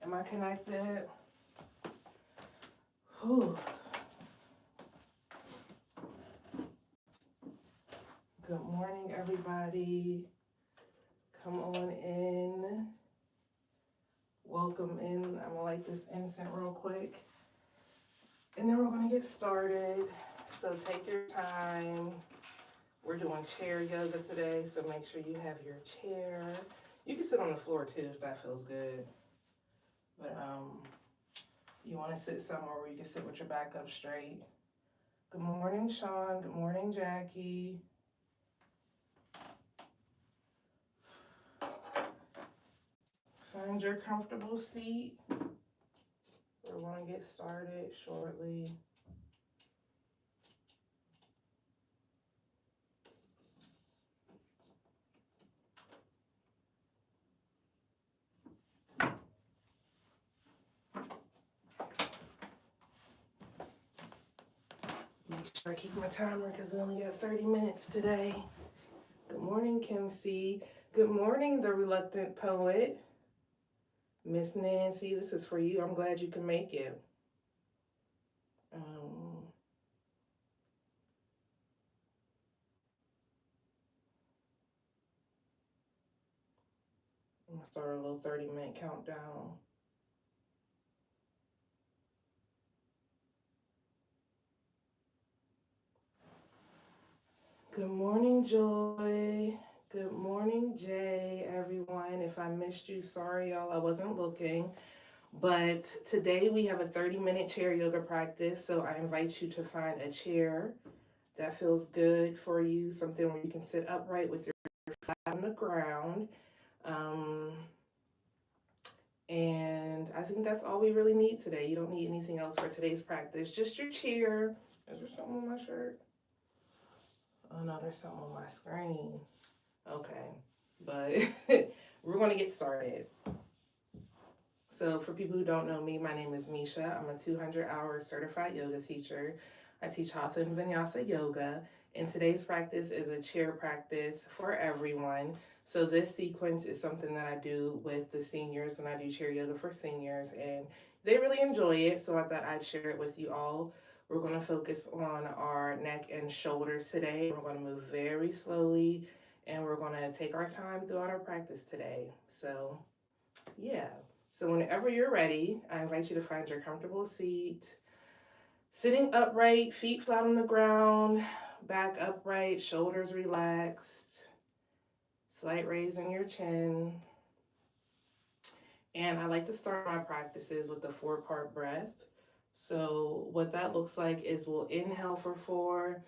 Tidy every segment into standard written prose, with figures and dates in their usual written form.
Am I connected? Whew. Good morning, everybody. Come on in. Welcome in. I'm gonna light this incense real quick. And then we're gonna get started. So take your time. We're doing chair yoga today, so make sure you have your chair. You can sit on the floor too if that feels good. But you wanna sit somewhere where you can sit with your back up straight. Good morning, Sean. Good morning, Jackie. Find your comfortable seat. We're going to get started shortly. Make sure I keep my timer because we only got 30 minutes today. Good morning, Kim C. Good morning, the reluctant poet. Miss Nancy, this is for you. I'm glad you can make it. I'm going to start a little 30-minute countdown. Good morning, Joy. Good morning, Jay, everyone. If I missed you, sorry, y'all, I wasn't looking. But today we have a 30-minute chair yoga practice, so I invite you to find a chair that feels good for you, something where you can sit upright with your feet on the ground. And I think that's all we really need today. You don't need anything else for today's practice, just your chair. Is there something on my shirt? Oh no, there's something on my screen. Okay, but we're gonna get started. So for people who don't know me, my name is Misha. I'm a 200-hour certified yoga teacher. I teach Hatha and Vinyasa yoga, and today's practice is a chair practice for everyone. So this sequence is something that I do with the seniors when I do chair yoga for seniors, and they really enjoy it, so I thought I'd share it with you all. We're going to focus on our neck and shoulders today. We're going to move very slowly, and we're going to take our time throughout our practice today. So, yeah. So whenever you're ready, I invite you to find your comfortable seat. Sitting upright, feet flat on the ground, back upright, shoulders relaxed, slight raise in your chin. And I like to start my practices with the 4-part breath. So what that looks like is we'll inhale for 4,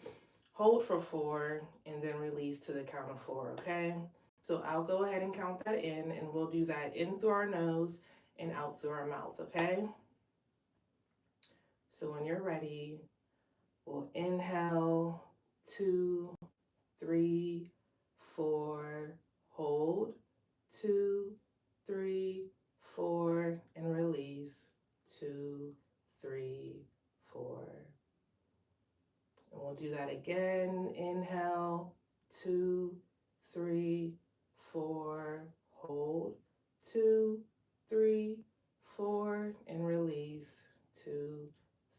hold for 4, and then release to the count of 4, okay? So I'll go ahead and count that in, and we'll do that in through our nose and out through our mouth, okay? So when you're ready, we'll inhale, 2, 3, 4, hold, 2, 3, 4, and release, 2, 3, 4. And we'll do that again. Inhale, 2, 3, 4, hold, 2, 3, 4, and release, 2,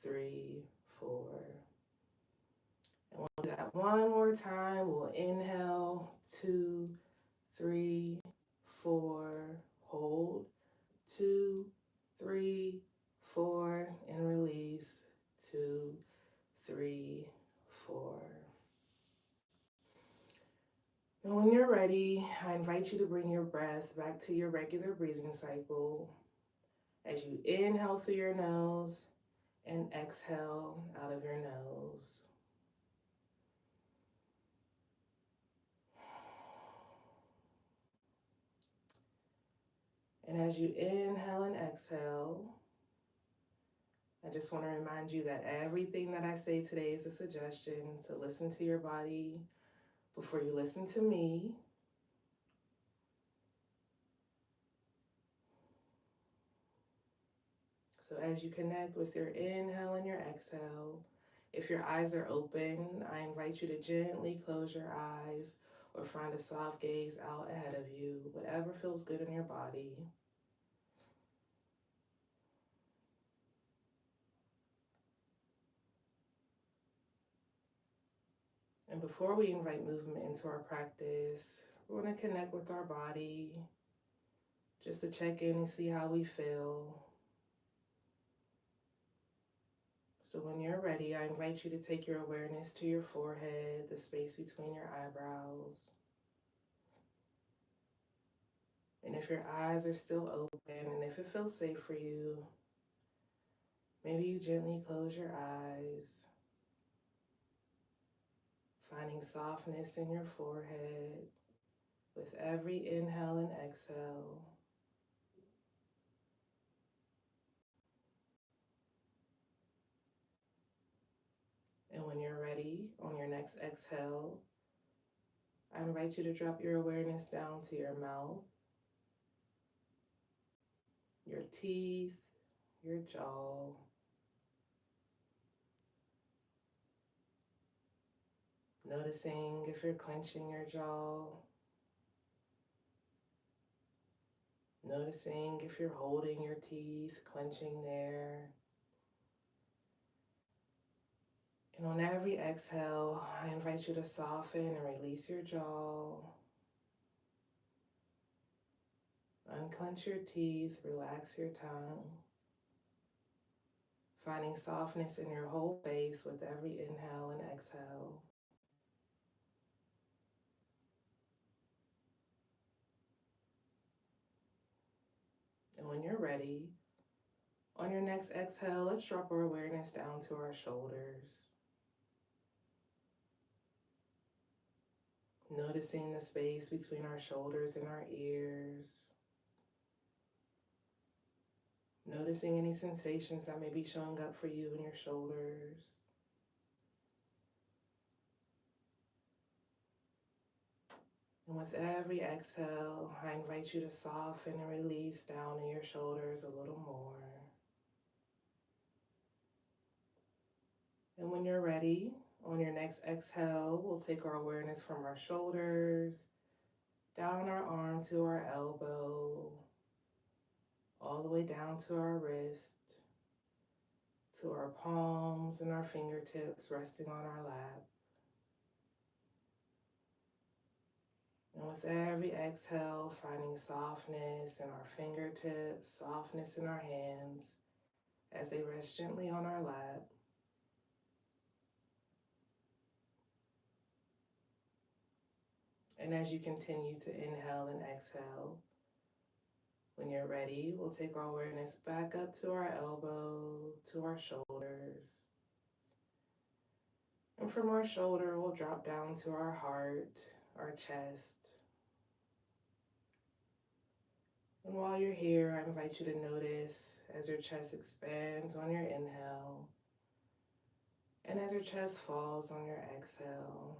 3, 4. And we'll do that one more time. We'll inhale, 2, 3, 4, hold, 2, 3, 4, and release, 2, 3, 4. And when you're ready, I invite you to bring your breath back to your regular breathing cycle as you inhale through your nose and exhale out of your nose. And as you inhale and exhale, I just want to remind you that everything that I say today is a suggestion to listen to your body before you listen to me. So as you connect with your inhale and your exhale, if your eyes are open, I invite you to gently close your eyes or find a soft gaze out ahead of you, whatever feels good in your body. And before we invite movement into our practice, we want to connect with our body just to check in and see how we feel. So when you're ready, I invite you to take your awareness to your forehead, the space between your eyebrows. And if your eyes are still open and if it feels safe for you, maybe you gently close your eyes, finding softness in your forehead with every inhale and exhale. And when you're ready, on your next exhale, I invite you to drop your awareness down to your mouth, your teeth, your jaw. Noticing if you're clenching your jaw. Noticing if you're holding your teeth, clenching there. And on every exhale, I invite you to soften and release your jaw. Unclench your teeth, relax your tongue. Finding softness in your whole face with every inhale and exhale. And when you're ready, on your next exhale, let's drop our awareness down to our shoulders. Noticing the space between our shoulders and our ears. Noticing any sensations that may be showing up for you in your shoulders. And with every exhale, I invite you to soften and release down in your shoulders a little more. And when you're ready, on your next exhale, we'll take our awareness from our shoulders, down our arm to our elbow, all the way down to our wrist, to our palms and our fingertips resting on our lap. And with every exhale, finding softness in our fingertips, softness in our hands as they rest gently on our lap. And as you continue to inhale and exhale, when you're ready, we'll take our awareness back up to our elbow, to our shoulders. And from our shoulder, we'll drop down to our heart, our chest. And while you're here, I invite you to notice as your chest expands on your inhale, and as your chest falls on your exhale.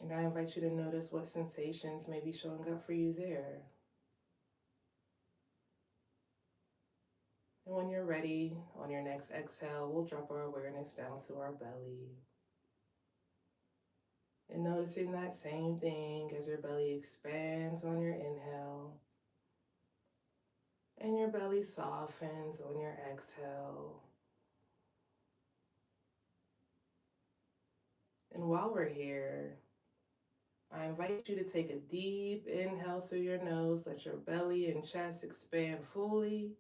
And I invite you to notice what sensations may be showing up for you there. And when you're ready, on your next exhale, we'll drop our awareness down to our belly. And noticing that same thing as your belly expands on your inhale, and your belly softens on your exhale. And while we're here, I invite you to take a deep inhale through your nose. Let your belly and chest expand fully.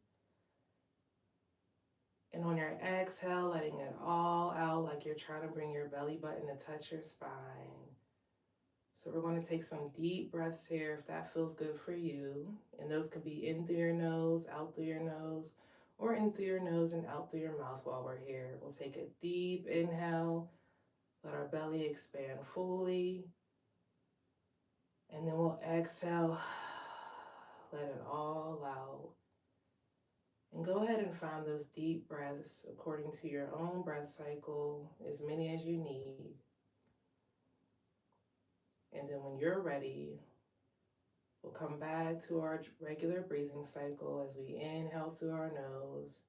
And on your exhale, letting it all out like you're trying to bring your belly button to touch your spine. So we're going to take some deep breaths here if that feels good for you. And those could be in through your nose, out through your nose, or in through your nose and out through your mouth while we're here. We'll take a deep inhale, let our belly expand fully. And then we'll exhale, let it all out. And go ahead and find those deep breaths according to your own breath cycle, as many as you need. And then when you're ready, we'll come back to our regular breathing cycle as we inhale through our nose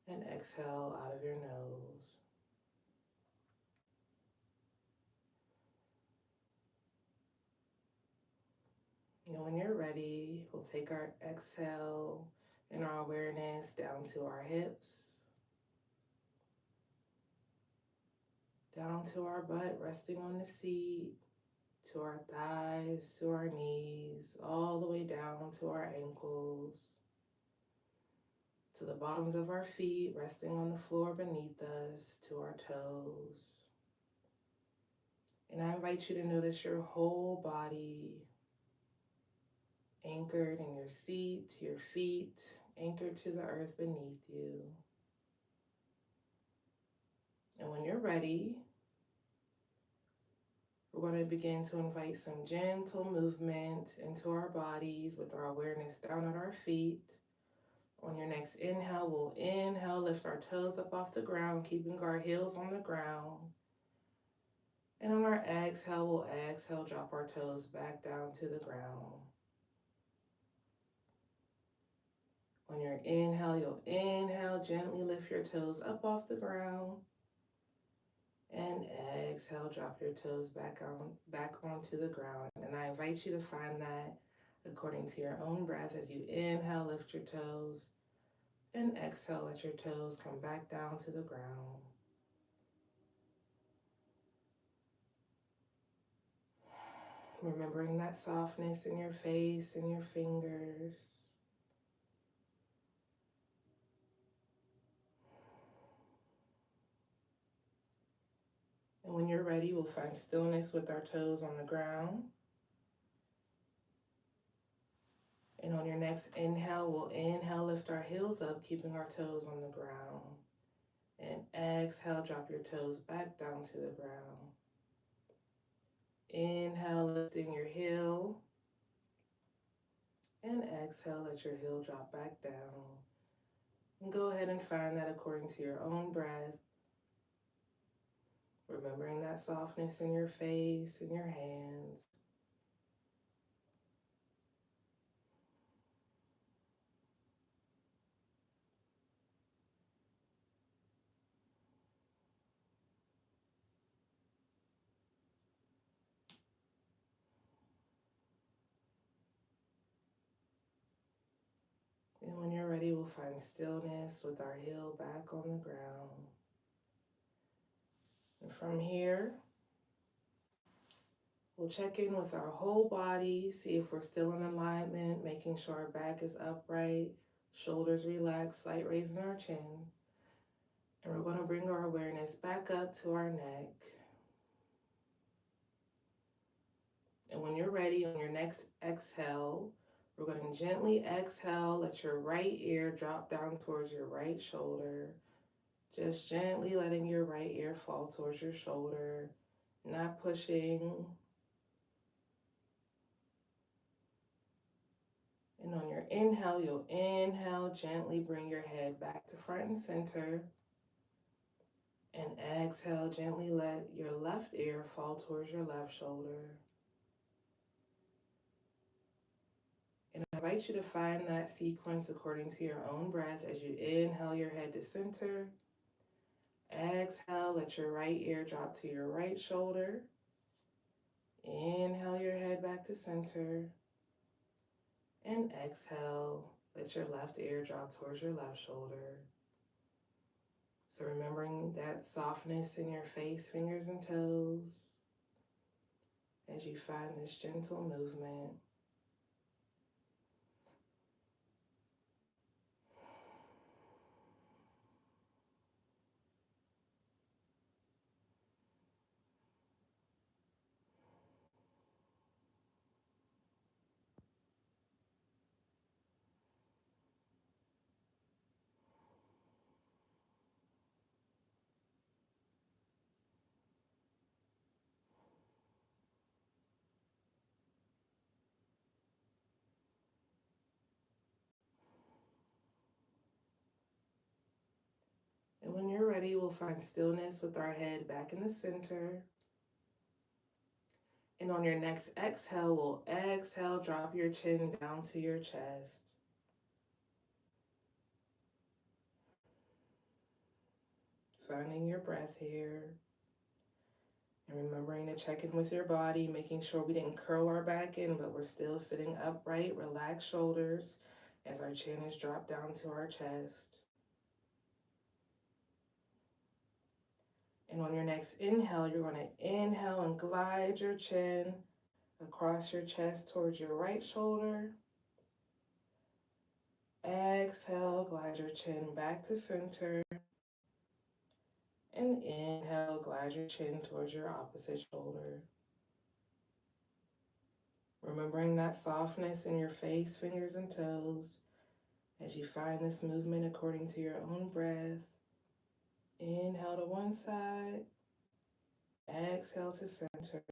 and exhale out of your nose. And when you're ready, we'll take our exhale and our awareness down to our hips. down to our butt, resting on the seat, to our thighs, to our knees, all the way down to our ankles, to the bottoms of our feet, resting on the floor beneath us, to our toes. And I invite you to notice your whole body anchored in your seat, your feet anchored to the earth beneath you. And when you're ready, we're going to begin to invite some gentle movement into our bodies with our awareness down at our feet. On your next inhale, we'll inhale, lift our toes up off the ground, keeping our heels on the ground. And on our exhale, we'll exhale, drop our toes back down to the ground. On your inhale, you'll inhale, gently lift your toes up off the ground. And exhale, drop your toes back onto the ground. And I invite you to find that according to your own breath as you inhale, lift your toes, and exhale, let your toes come back down to the ground. Remembering that softness in your face and your fingers. And when you're ready, we'll find stillness with our toes on the ground. And on your next inhale, we'll inhale, lift our heels up, keeping our toes on the ground. And exhale, drop your toes back down to the ground. Inhale, lifting your heel. And exhale, let your heel drop back down. And go ahead and find that according to your own breath. Remembering that softness in your face and your hands. And when you're ready, we'll find stillness with our heel back on the ground. And from here, we'll check in with our whole body, see if we're still in alignment, making sure our back is upright, shoulders relaxed, slight raise in our chin. And we're going to bring our awareness back up to our neck. And when you're ready, on your next exhale, we're going to gently exhale, let your right ear drop down towards your right shoulder. Just gently letting your right ear fall towards your shoulder, not pushing. And on your inhale, you'll inhale, gently bring your head back to front and center. And exhale, gently let your left ear fall towards your left shoulder. And I invite you to find that sequence according to your own breath as you inhale your head to center. Exhale, let your right ear drop to your right shoulder. Inhale your head back to center. And exhale, let your left ear drop towards your left shoulder. So remembering that softness in your face, fingers, and toes as you find this gentle movement. And when you're ready, we'll find stillness with our head back in the center. And on your next exhale, we'll exhale, drop your chin down to your chest. Finding your breath here. And remembering to check in with your body, making sure we didn't curl our back in, but we're still sitting upright, relaxed shoulders as our chin is dropped down to our chest. And on your next inhale, you're going to inhale and glide your chin across your chest towards your right shoulder. Exhale, glide your chin back to center. And inhale, glide your chin towards your opposite shoulder. Remembering that softness in your face, fingers, and toes as you find this movement according to your own breath. Inhale to one side, exhale to center,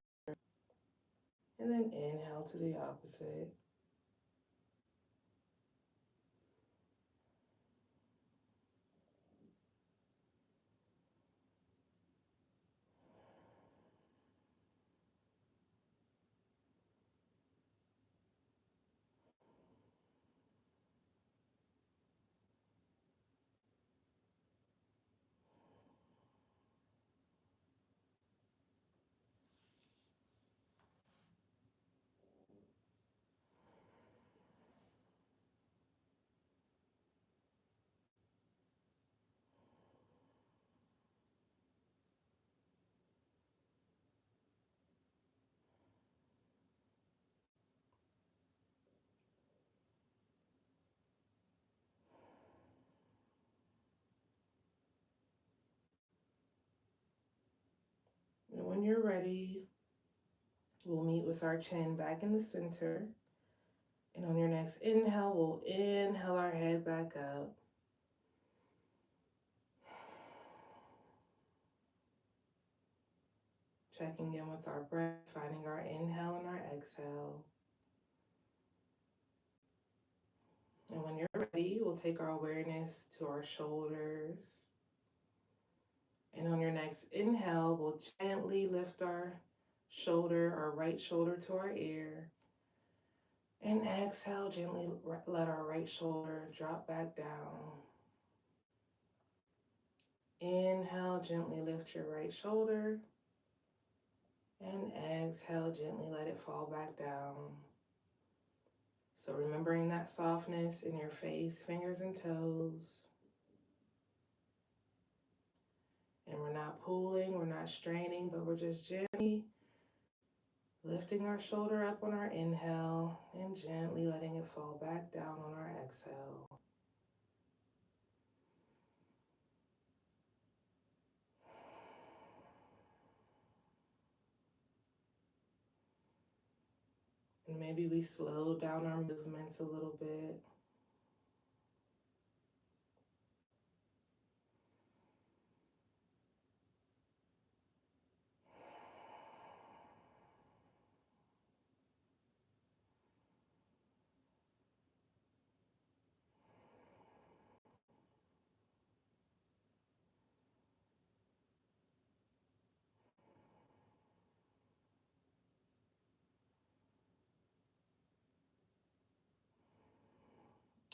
and then inhale to the opposite. And when you're ready, we'll meet with our chin back in the center. And on your next inhale, we'll inhale our head back up. Checking in with our breath, finding our inhale and our exhale. And when you're ready, we'll take our awareness to our shoulders. And on your next inhale, we'll gently lift our right shoulder to our ear. And exhale, gently let our right shoulder drop back down. Inhale, gently lift your right shoulder. And exhale, gently let it fall back down. So remembering that softness in your face, fingers, and toes. And we're not pulling, we're not straining, but we're just gently lifting our shoulder up on our inhale and gently letting it fall back down on our exhale. And maybe we slow down our movements a little bit.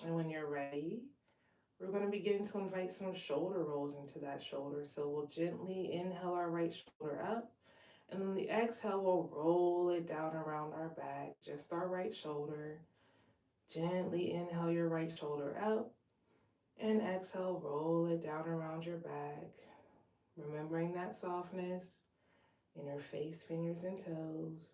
And when you're ready, we're going to begin to invite some shoulder rolls into that shoulder. So we'll gently inhale our right shoulder up. And on the exhale, we'll roll it down around our back, just our right shoulder. Gently inhale your right shoulder up. And exhale, roll it down around your back. Remembering that softness in your face, fingers, and toes.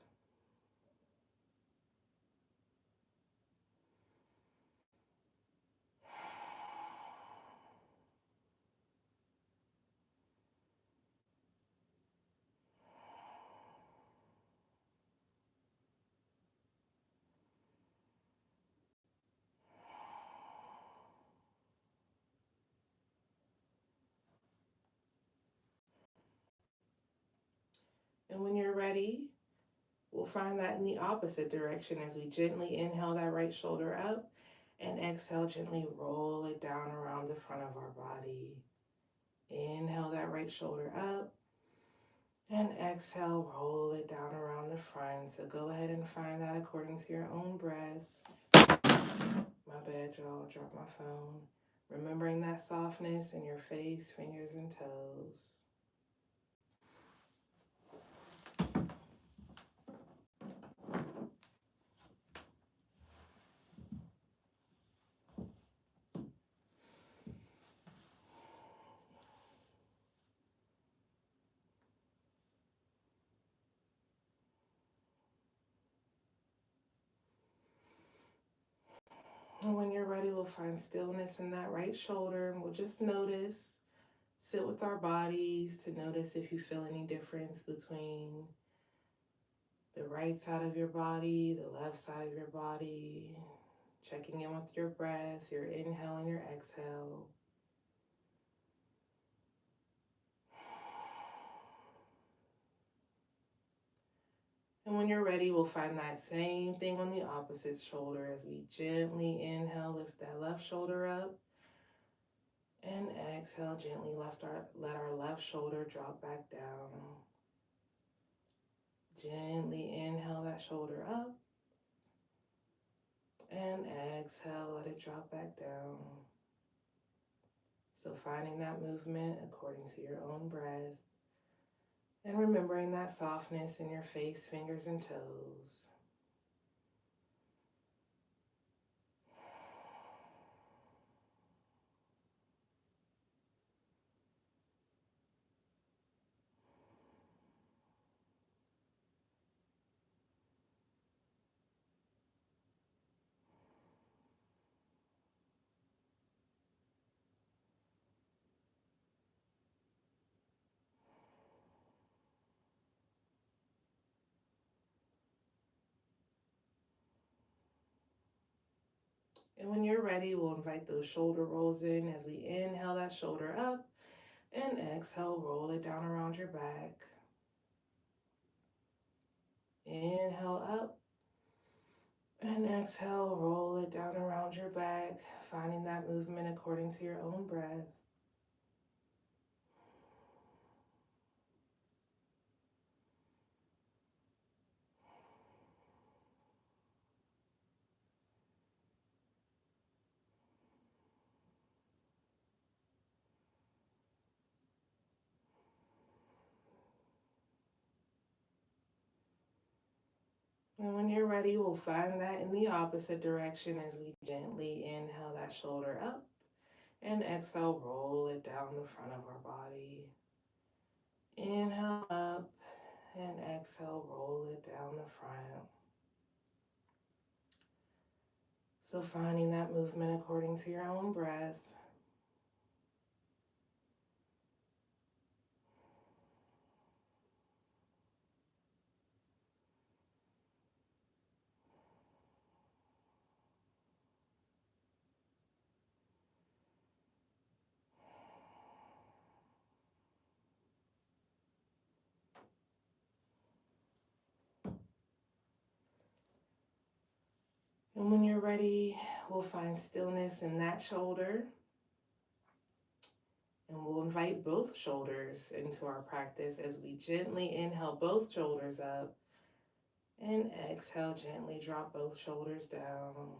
And when you're ready, we'll find that in the opposite direction as we gently inhale that right shoulder up and exhale, gently roll it down around the front of our body. Inhale that right shoulder up and exhale, roll it down around the front. So go ahead and find that according to your own breath. My bad, y'all, I dropped my phone. Remembering that softness in your face, fingers, and toes. And when you're ready, we'll find stillness in that right shoulder, and we'll just notice, sit with our bodies to notice if you feel any difference between the right side of your body, the left side of your body, checking in with your breath, your inhale and your exhale. And when you're ready, we'll find that same thing on the opposite shoulder as we gently inhale, lift that left shoulder up, and exhale, gently let our left shoulder drop back down. Gently inhale that shoulder up, and exhale, let it drop back down. So finding that movement according to your own breath, and remembering that softness in your face, fingers, and toes. And when you're ready, we'll invite those shoulder rolls in as we inhale that shoulder up, and exhale, roll it down around your back. Inhale up, and exhale, roll it down around your back, finding that movement according to your own breath. And when you're ready, we'll find that in the opposite direction as we gently inhale that shoulder up, and exhale, roll it down the front of our body. Inhale up, and exhale, roll it down the front. So finding that movement according to your own breath. And when you're ready, we'll find stillness in that shoulder. And we'll invite both shoulders into our practice as we gently inhale both shoulders up, and exhale, gently drop both shoulders down.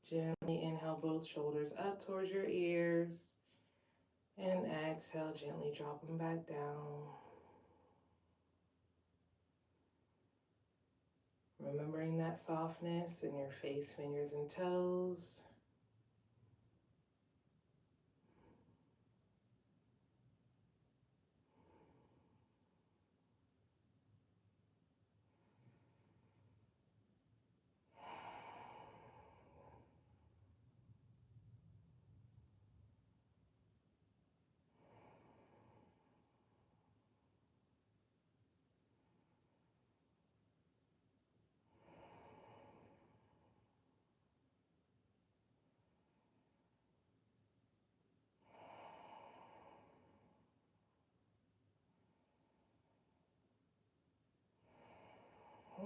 Gently inhale both shoulders up towards your ears, and exhale, gently drop them back down. Remembering that softness in your face, fingers, and toes.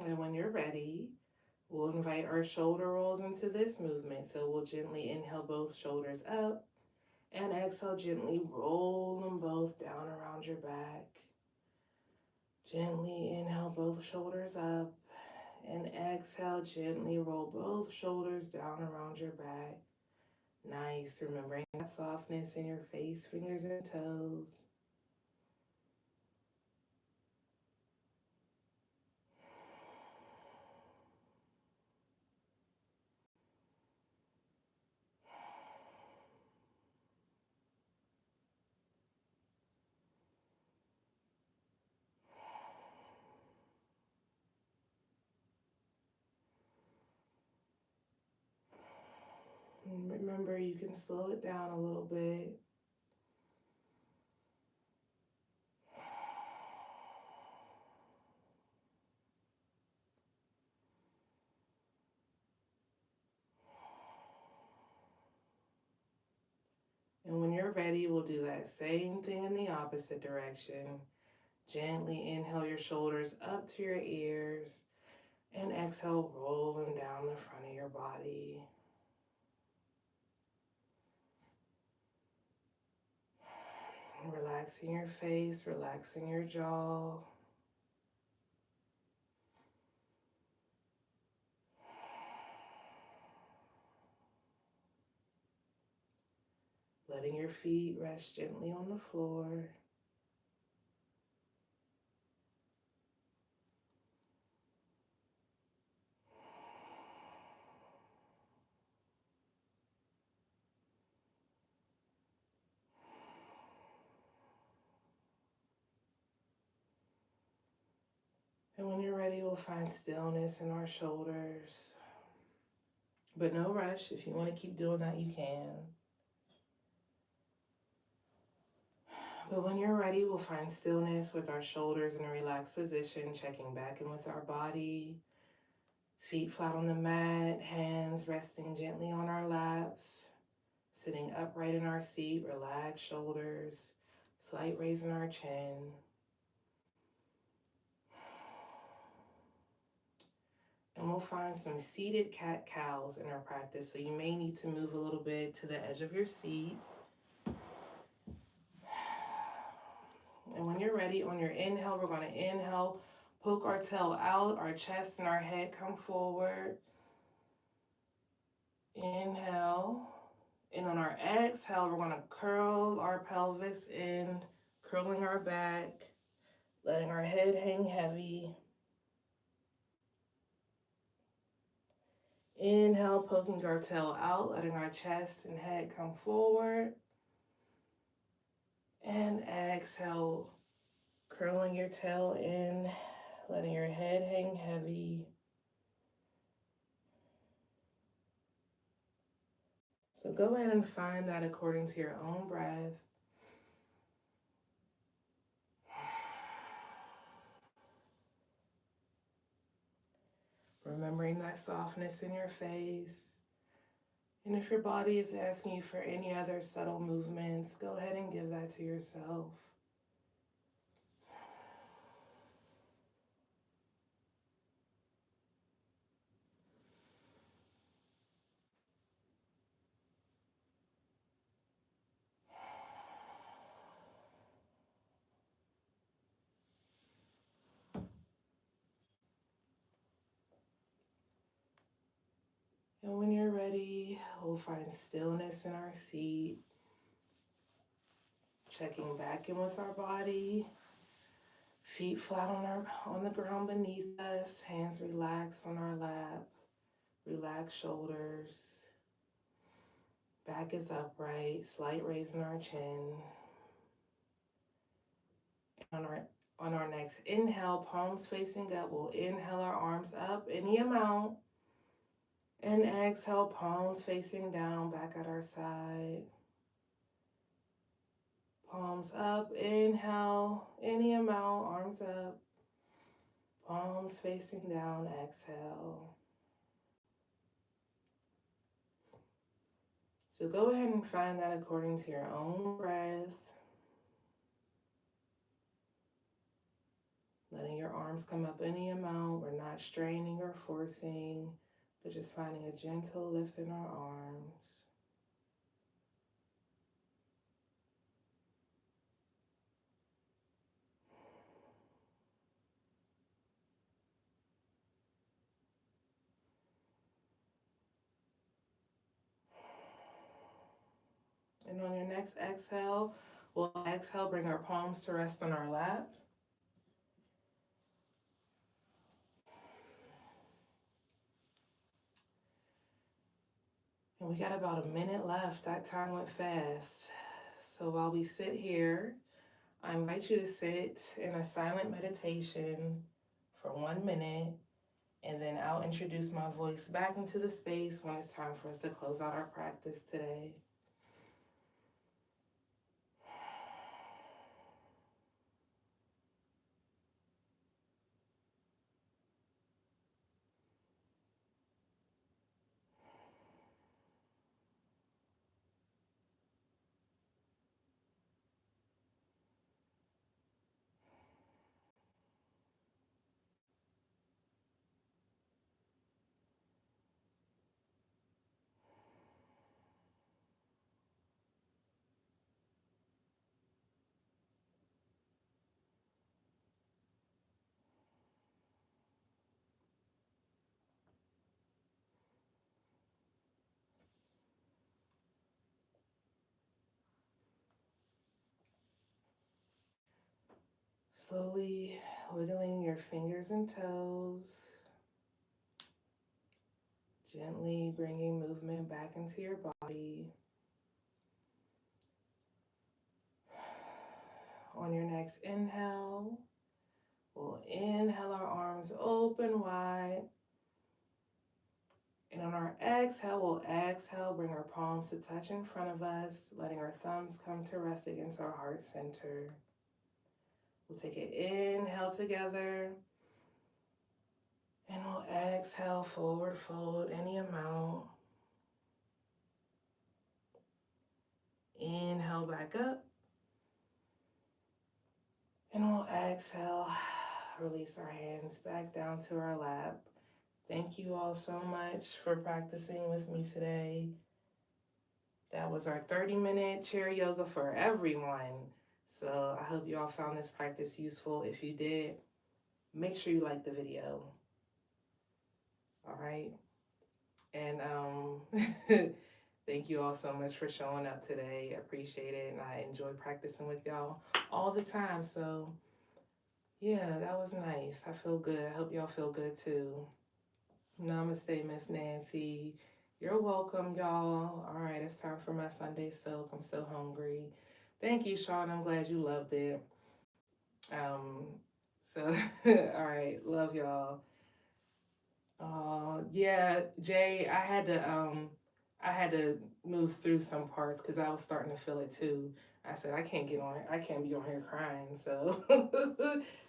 And when you're ready, we'll invite our shoulder rolls into this movement. So we'll gently inhale both shoulders up, and exhale, gently roll them both down around your back. Gently inhale both shoulders up, and exhale, gently roll both shoulders down around your back. Nice, remembering that softness in your face, fingers, and toes. And remember, you can slow it down a little bit. And when you're ready, we'll do that same thing in the opposite direction. Gently inhale your shoulders up to your ears and exhale, roll them down the front of your body. Relaxing your face, relaxing your jaw. Letting your feet rest gently on the floor. And when you're ready, we'll find stillness in our shoulders. But no rush. If you want to keep doing that, you can. But when you're ready, we'll find stillness with our shoulders in a relaxed position, checking back in with our body. Feet flat on the mat, hands resting gently on our laps. Sitting upright in our seat, relaxed shoulders, slight raise in our chin. And we'll find some seated cat-cows in our practice. So you may need to move a little bit to the edge of your seat. And when you're ready, on your inhale, we're going to inhale, poke our tail out, our chest and our head come forward. Inhale. And on our exhale, we're going to curl our pelvis in, curling our back, letting our head hang heavy. Inhale, poking our tail out, letting our chest and head come forward. And exhale, curling your tail in, letting your head hang heavy. So go ahead and find that according to your own breath. Remembering that softness in your face. And if your body is asking you for any other subtle movements, go ahead and give that to yourself. And when you're ready, we'll find stillness in our seat. Checking back in with our body. Feet flat on the ground beneath us. Hands relaxed on our lap. Relaxed shoulders. Back is upright. Slight raise in our chin. On our next inhale, palms facing up, we'll inhale our arms up any amount. And exhale, palms facing down, back at our side. Palms up, inhale, any amount, arms up. Palms facing down, exhale. So go ahead and find that according to your own breath. Letting your arms come up any amount. We're not straining or forcing, but just finding a gentle lift in our arms. And on your next exhale, we'll exhale, bring our palms to rest on our lap. And we got about a minute left. That time went fast. So while we sit here, I invite you to sit in a silent meditation for 1 minute and And then I'll introduce my voice back into the space when it's time for us to close out our practice today. Slowly wiggling your fingers and toes. Gently bringing movement back into your body. On your next inhale, we'll inhale our arms open wide. And on our exhale, we'll exhale, bring our palms to touch in front of us, letting our thumbs come to rest against our heart center. We'll take an inhale together. And we'll exhale, forward fold any amount. Inhale back up. And we'll exhale, release our hands back down to our lap. Thank you all so much for practicing with me today. That was our 30-minute chair yoga for everyone. So I hope you all found this practice useful. If you did, make sure you like the video. All right. And thank you all so much for showing up today. I appreciate it. And I enjoy practicing with y'all all the time. So yeah, that was nice. I feel good. I hope y'all feel good too. Namaste, Miss Nancy. You're welcome, y'all. All right, it's time for my Sunday soak. I'm so hungry. Thank you, Sean. I'm glad you loved it. So all right, love y'all. Yeah, Jay, I had to move through some parts because I was starting to feel it too. I said I can't be on here crying, so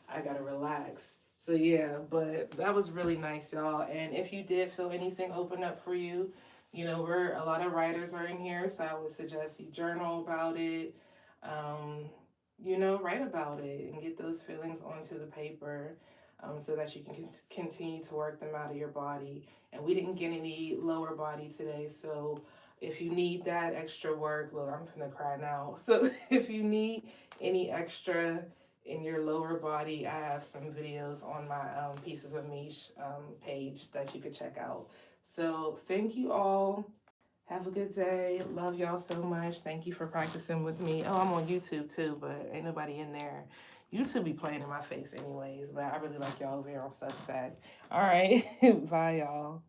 I gotta relax. So yeah, but that was really nice, y'all. And if you did feel anything open up for you, you know, a lot of writers are in here, so I would suggest you journal about it. You know, write about it and get those feelings onto the paper. So that you can continue to work them out of your body. And we didn't get any lower body today, so if you need that extra work, look, I'm gonna cry now. So if you need any extra in your lower body, I have some videos on my Pieces of Mish page that you could check out. So thank you all. Have a good day. Love y'all so much. Thank you for practicing with me. Oh, I'm on YouTube too, but ain't nobody in there. YouTube be playing in my face anyways, but I really like y'all over here on Substack. All right. Bye, y'all.